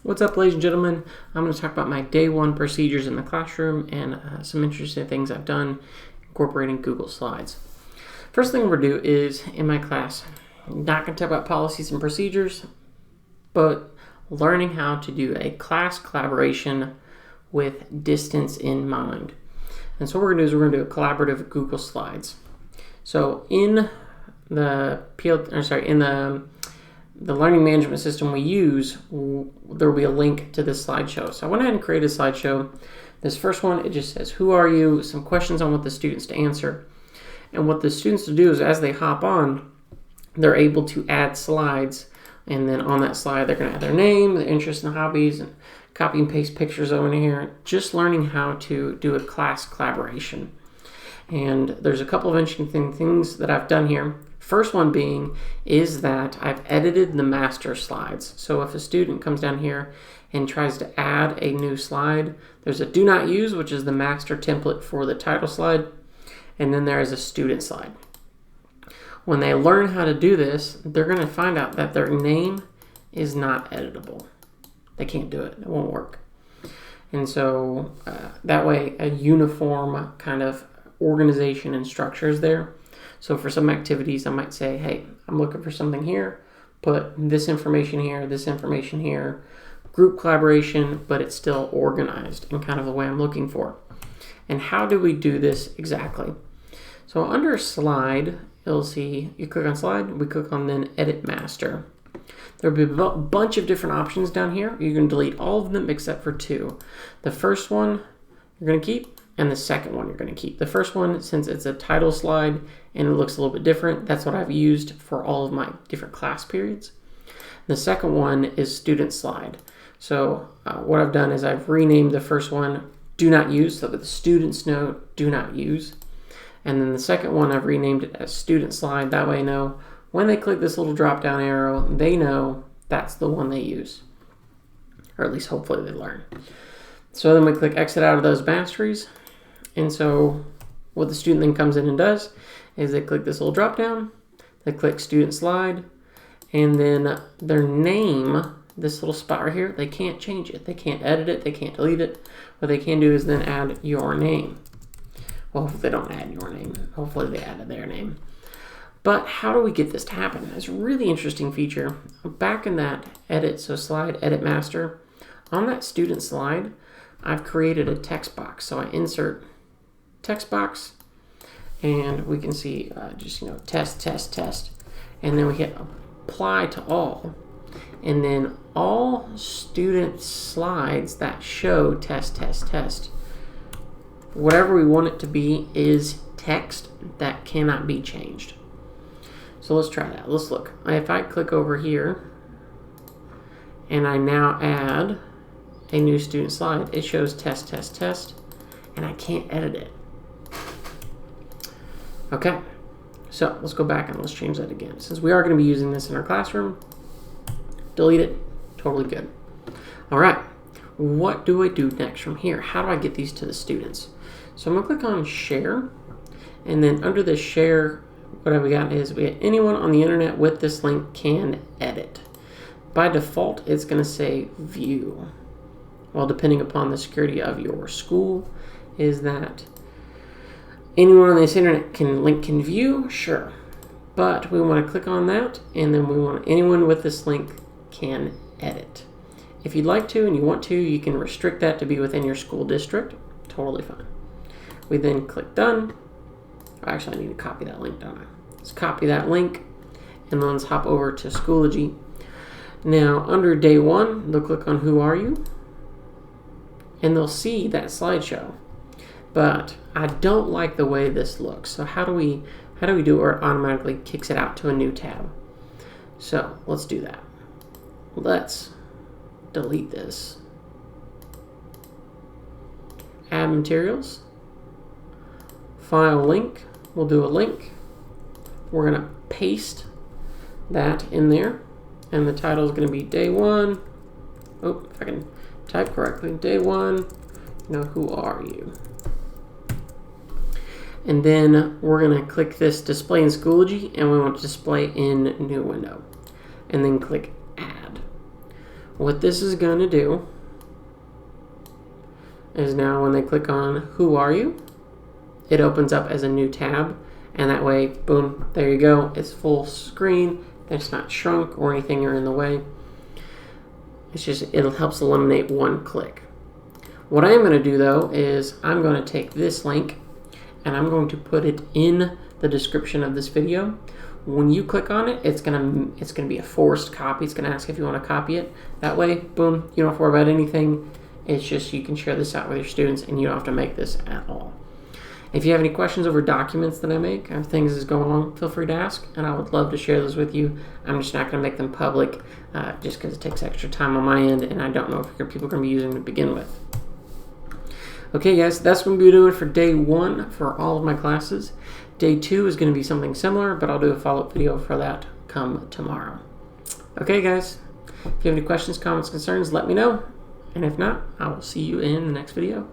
What's up, ladies and gentlemen? I'm going to talk about my day one procedures in the classroom and some interesting things I've done incorporating Google Slides. First thing we're going to do is, in my class, I'm not going to talk about policies and procedures, but learning how to do a class collaboration with distance in mind. And so what we're going to do is we're going to do a collaborative Google Slides. So in the the learning management system we use, there will be a link to this slideshow. So I went ahead and created a slideshow. This first one, it just says, who are you? Some questions on what the students to answer. And what the students to do is as they hop on, they're able to add slides. And then on that slide, they're going to add their name, their interests and hobbies, and copy and paste pictures over here. Just learning how to do a class collaboration. And there's a couple of interesting things that I've done here. First one being is that I've edited the master slides. So if a student comes down here and tries to add a new slide, there's a do not use, which is the master template for the title slide, and then there is a student slide. When they learn how to do this, they're going to find out that their name is not editable. They can't do it. It won't work. And so that way a uniform kind of organization and structure is there. So for some activities, I might say, hey, I'm looking for something here, put this information here, group collaboration, but it's still organized in kind of the way I'm looking for. And how do we do this exactly? So under slide, you'll see, you click on slide, we click on then edit master. There'll be a bunch of different options down here. You can delete all of them except for two. The first one you're going to keep, and the second one you're going to keep. The first one, since it's a title slide and it looks a little bit different, that's what I've used for all of my different class periods. The second one is student slide. So what I've done is I've renamed the first one do not use, so that the students know do not use. And then the second one I've renamed it as student slide. That way I know when they click this little drop down arrow, they know that's the one they use. Or at least hopefully they learn. So then we click exit out of those masteries. And so what the student then comes in and does is they click this little drop down, they click student slide, and then their name, this little spot right here, they can't change it. They can't edit it, they can't delete it. What they can do is then add your name. Well, hopefully they don't add your name. Hopefully they added their name. But how do we get this to happen? It's a really interesting feature. Back in that edit, so slide, edit master, on that student slide, I've created a text box. So I insert text box, and we can see test, test, test, and then we hit apply to all, and then all student slides that show test, test, test, whatever we want it to be is text that cannot be changed. So let's try that. Let's look. If I click over here and I now add a new student slide, it shows test, test, test, and I can't edit it. Okay, so let's go back and let's change that again. Since we are going to be using this in our classroom, delete it, totally good. All right, what do I do next from here? How do I get these to the students? So I'm going to click on share, and then under the share, what have we got is we have anyone on the internet with this link can edit. By default, it's going to say view. Well, depending upon the security of your school, is that anyone on this internet can view? Sure. But we want to click on that, and then we want anyone with this link can edit. If you'd like to and you want to, you can restrict that to be within your school district. Totally fine. We then click done. Actually, I need to copy that link, don't I? Let's copy that link, and then let's hop over to Schoology. Now, under day one, they'll click on who are you, and they'll see that slideshow. But I don't like the way this looks. So how do we do it where it automatically kicks it out to a new tab? So let's do that. Let's delete this. Add materials. File link. We'll do a link. We're going to paste that in there. And the title is going to be day one. Oh, if I can type correctly. Day one. Who are you? And then we're going to click this display in Schoology, and we want to display in new window. And then click add. what this is going to do is now when they click on who are you, it opens up as a new tab, and that way, boom, there you go. It's full screen. It's not shrunk or anything or in the way. It's just, it helps eliminate one click. What I am going to do though is I'm going to take this link and I'm going to put it in the description of this video. When you click on it, it's gonna be a forced copy. It's gonna ask if you want to copy it. That way, boom, you don't have to worry about anything. It's just you can share this out with your students and you don't have to make this at all. If you have any questions over documents that I make or things that go on, feel free to ask, and I would love to share those with you. I'm just not going to make them public just because it takes extra time on my end, and I don't know if people are going to be using them to begin with. Okay, guys, that's what I'm going to be doing for day 1 for all of my classes. Day 2 is going to be something similar, but I'll do a follow-up video for that come tomorrow. Okay, guys, if you have any questions, comments, concerns, let me know. And if not, I will see you in the next video.